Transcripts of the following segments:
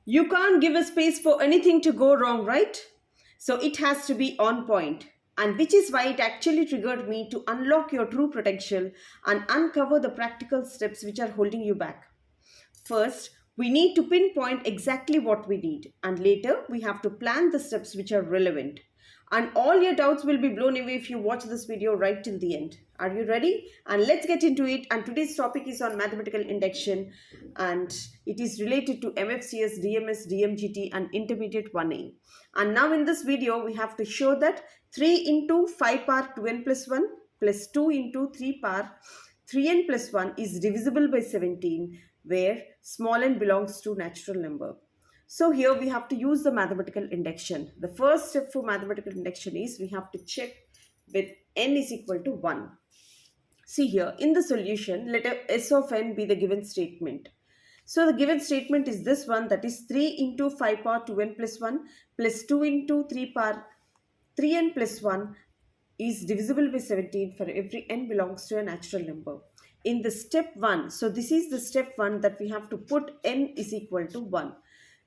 You can't give a space for anything to go wrong, right? So it has to be on point. And which is why it actually triggered me to unlock your true potential and uncover the practical steps which are holding you back. First, we need to pinpoint exactly what we need, and later, we have to plan the steps which are relevant. And all your doubts will be blown away if you watch this video right till the end. Are you ready? And let's get into it. And today's topic is on mathematical induction, and it is related to MFCS DMS DMGT and Intermediate 1A. And now in this video, we have to show that 3 into 5 power 2n plus 1 plus 2 into 3 power 3n plus 1 is divisible by 17, where small n belongs to natural number. So here we have to use the mathematical induction. The first step for mathematical induction is we have to check with n is equal to 1. See here, in the solution, let S of n be the given statement. So the given statement is this one, that is 3 into 5 power 2n plus 1 plus 2 into 3 power 3n plus 1 is divisible by 17 for every n belongs to a natural number. In the step 1, so this is the step 1 that we have to put n is equal to 1.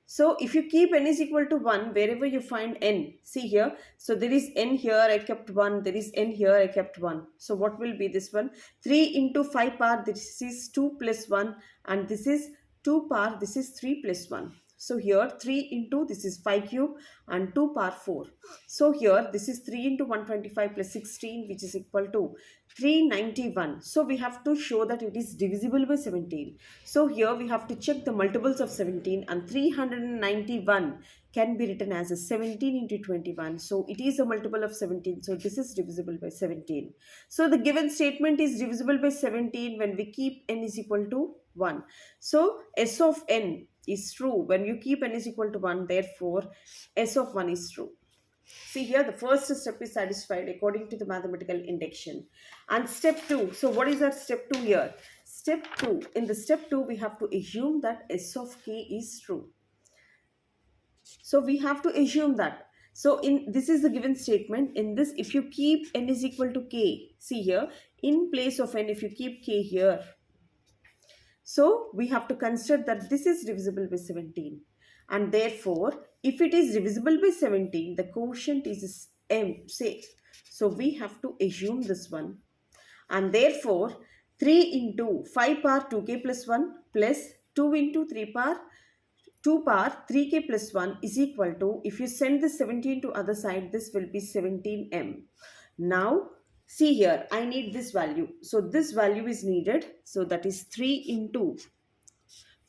So if you keep n is equal to 1, wherever you find n, see here, so there is n here, I kept 1, there is n here, I kept 1. So what will be this one? 3 into 5 power, this is 2 plus 1, and this is 2 power, this is 3 plus 1. So here 3 into, this is 5 cube and 2 power 4. So here this is 3 into 125 plus 16, which is equal to 391. So we have to show that it is divisible by 17. So here we have to check the multiples of 17, and 391 can be written as a 17 into 21. So it is a multiple of 17. So this is divisible by 17. So the given statement is divisible by 17 when we keep n is equal to 1. So S of n is true when you keep n is equal to 1. Therefore, S of 1 is true. See here, the first step is satisfied according to the mathematical induction. And step 2. So what is our step 2 here? Step 2. In the step 2, we have to assume that S of k is true. So we have to assume that. So in this is the given statement. In this, if you keep n is equal to k, see here, in place of n, if you keep k here, so we have to consider that this is divisible by 17. And therefore, if it is divisible by 17, the quotient is m, say. So we have to assume this one. And therefore, 3 into 5 power 2k plus 1 plus 2 into 3 power 2 power 3k plus 1 is equal to, if you send this 17 to other side, this will be 17m. Now, see here, I need this value. So this value is needed. So that is 3 into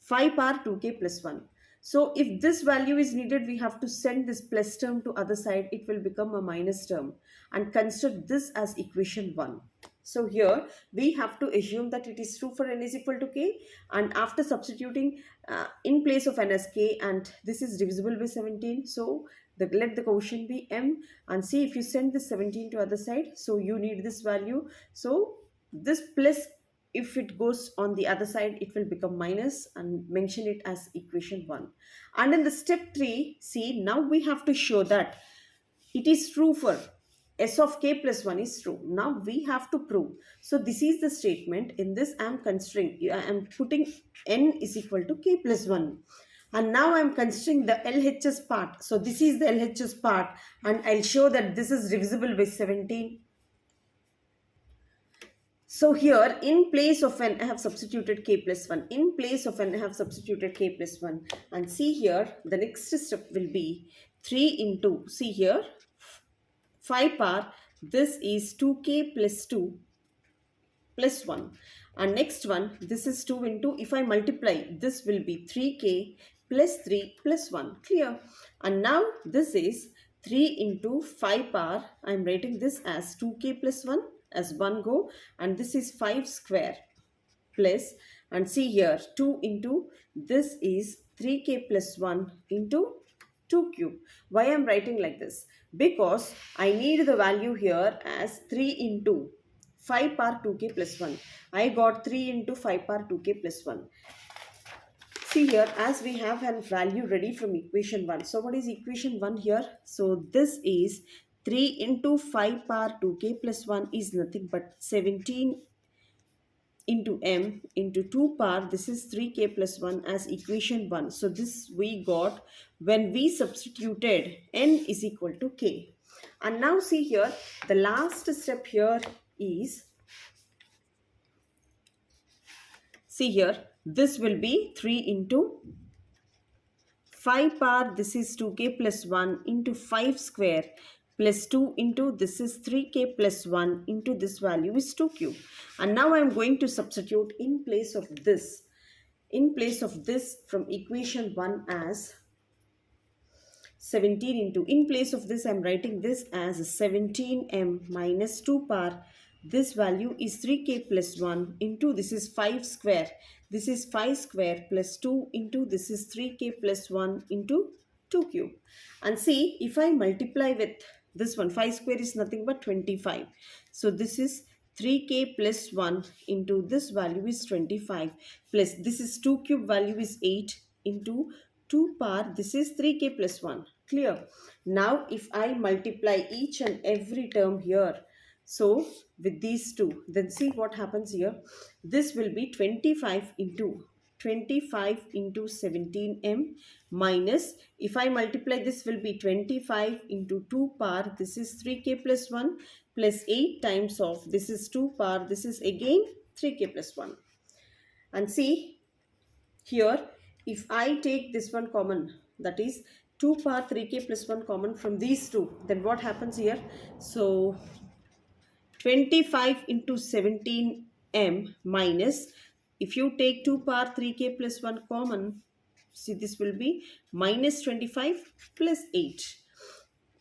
5 power 2k plus 1. So if this value is needed, we have to send this plus term to other side. It will become a minus term, and consider this as equation 1. So here we have to assume that it is true for n is equal to k, and after substituting in place of n as k, and this is divisible by 17. So let the quotient be m, and see if you send this 17 to other side, so you need this value. So this plus, if it goes on the other side, it will become minus, and mention it as equation 1. And in the step 3, see, now we have to show that it is true for S of k plus 1 is true. Now we have to prove. So this is the statement. In this I am considering, I am putting n is equal to k plus 1. And now I am considering the LHS part. So this is the LHS part, and I'll show that this is divisible by 17. So here, in place of n, I have substituted k plus 1. In place of n, I have substituted k plus 1. And see here, the next step will be 3 into, see here, 5 power, this is 2k plus 2 plus 1. And next one, this is 2 into, if I multiply, this will be 3k plus 3 plus 1. Clear? And now this is 3 into 5 power, I am writing this as 2k plus 1 as 1 go, and this is 5 square plus, and see here, 2 into, this is 3k plus 1 into 2 cube. Why I am writing like this? Because I need the value here as 3 into 5 power 2k plus 1. I got 3 into 5 power 2k plus 1. See here, as we have a value ready from equation 1. So what is equation 1 here? So this is 3 into 5 power 2k plus 1 is nothing but 17 into m into 2 power, this is 3k plus 1 as equation 1. So this we got when we substituted n is equal to k. And now see here, the last step here is, see here, this will be 3 into 5 power, this is 2k plus 1 into 5 square plus 2 into this is 3k plus 1 into this value is 2q. And now I am going to substitute in place of this from equation 1 as 17 into, in place of this I am writing this as 17m minus 2 power, this value is 3k plus 1 into this is 5 square, this is 5 square plus 2 into this is 3k plus 1 into 2q. And see, if I multiply with this one, 5 square is nothing but 25. So this is 3k plus 1 into this value is 25 plus this is 2 cube value is 8 into 2 power, this is 3k plus 1. Clear? Now if I multiply each and every term here, so with these two, then see what happens here. This will be 25 into 17m minus, if I multiply this will be 25 into 2 power, this is 3k plus 1 plus 8 times of this is 2 power, this is again 3k plus 1. And see here, if I take this one common, that is 2 power 3k plus 1 common from these two, then what happens here? So 25 into 17m minus, if you take 2 power 3k plus 1 common, see this will be minus 25 plus 8.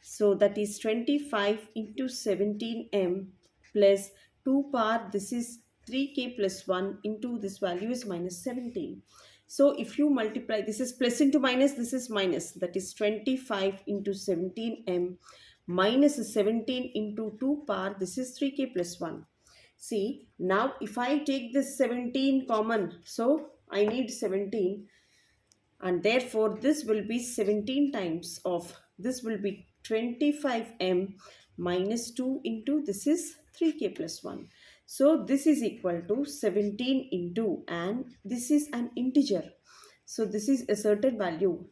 So that is 25 into 17m plus 2 power, this is 3k plus 1 into this value is minus 17. So if you multiply, this is plus into minus, this is minus, that is 25 into 17m minus 17 into 2 power, this is 3k plus 1. See, now if I take this 17 common, so I need 17 and therefore this will be 17 times of, this will be 25m minus 2 into this is 3k plus 1. So this is equal to 17 into, and this is an integer. So this is a certain value.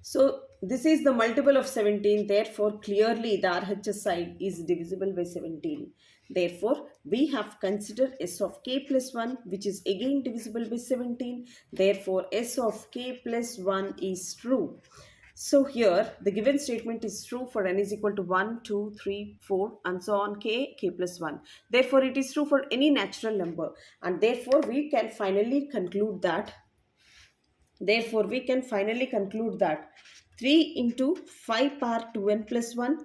So this is the multiple of 17. Therefore, clearly the RHS side is divisible by 17. Therefore, we have considered S of k plus 1, which is again divisible by 17. Therefore, S of k plus 1 is true. So here, the given statement is true for n is equal to 1, 2, 3, 4 and so on k plus 1. Therefore, it is true for any natural number. And therefore, we can finally conclude that 3 into 5 power 2n plus 1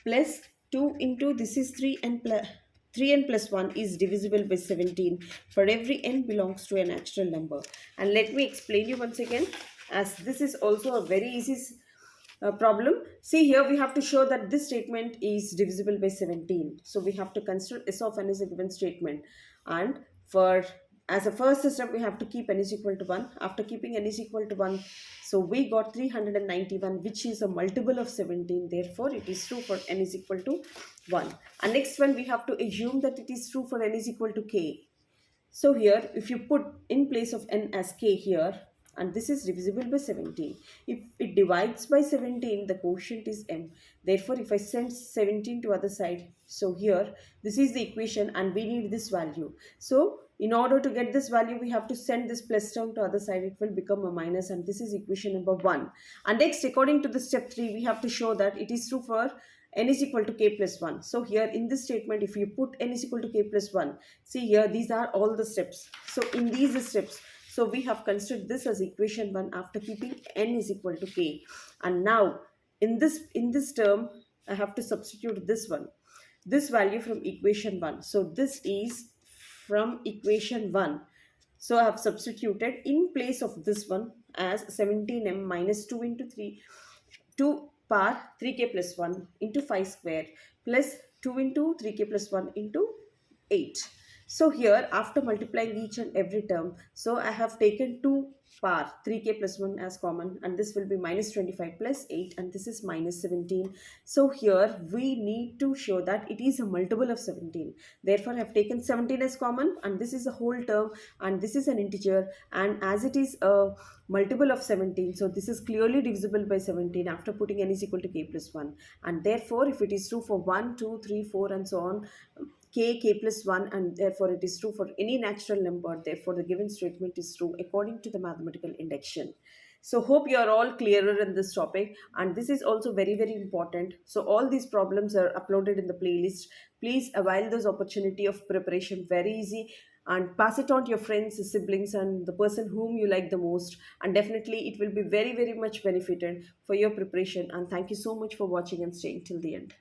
plus 2 into this is 3n plus 1 is divisible by 17 for every n belongs to a natural number. And let me explain you once again, as this is also a very easy problem. See here, we have to show that this statement is divisible by 17. So we have to consider S of n is a given statement, and for as a first step we have to keep n is equal to 1. After keeping n is equal to 1, so we got 391, which is a multiple of 17. Therefore it is true for n is equal to 1. And next one, we have to assume that it is true for n is equal to k. So here, if you put in place of n as k here, and this is divisible by 17. If it divides by 17, the quotient is m. Therefore, if I send 17 to other side, so here, this is the equation and we need this value. So, in order to get this value, we have to send this plus term to other side. It will become a minus, and this is equation number 1. And next, according to the step 3, we have to show that it is true for n is equal to k plus 1. So here in this statement, if you put n is equal to k plus 1, see here, these are all the steps. So in these steps, so we have considered this as equation 1 after keeping n is equal to k. And now in this term, I have to substitute this one, this value from equation 1. So this is from equation 1. So I have substituted in place of this one as 17m minus 2 into 2 power 3k plus 1 into 5 square plus 2 into 3k plus 1 into 8. So here, after multiplying each and every term, so I have taken 2 par 3k plus 1 as common, and this will be minus 25 plus 8, and this is minus 17. So here we need to show that it is a multiple of 17. Therefore, I have taken 17 as common, and this is a whole term, and this is an integer, and as it is a multiple of 17, so this is clearly divisible by 17 after putting n is equal to k plus 1. And therefore, if it is true for 1, 2, 3, 4, and so on, k plus 1, and therefore it is true for any natural number, therefore the given statement is true according to the mathematical induction. So hope you are all clearer in this topic, and this is also very very important. So all these problems are uploaded in the playlist. Please avail this opportunity of preparation, very easy, and pass it on to your friends, siblings, and the person whom you like the most, and definitely it will be very very much benefited for your preparation. And thank you so much for watching and staying till the end.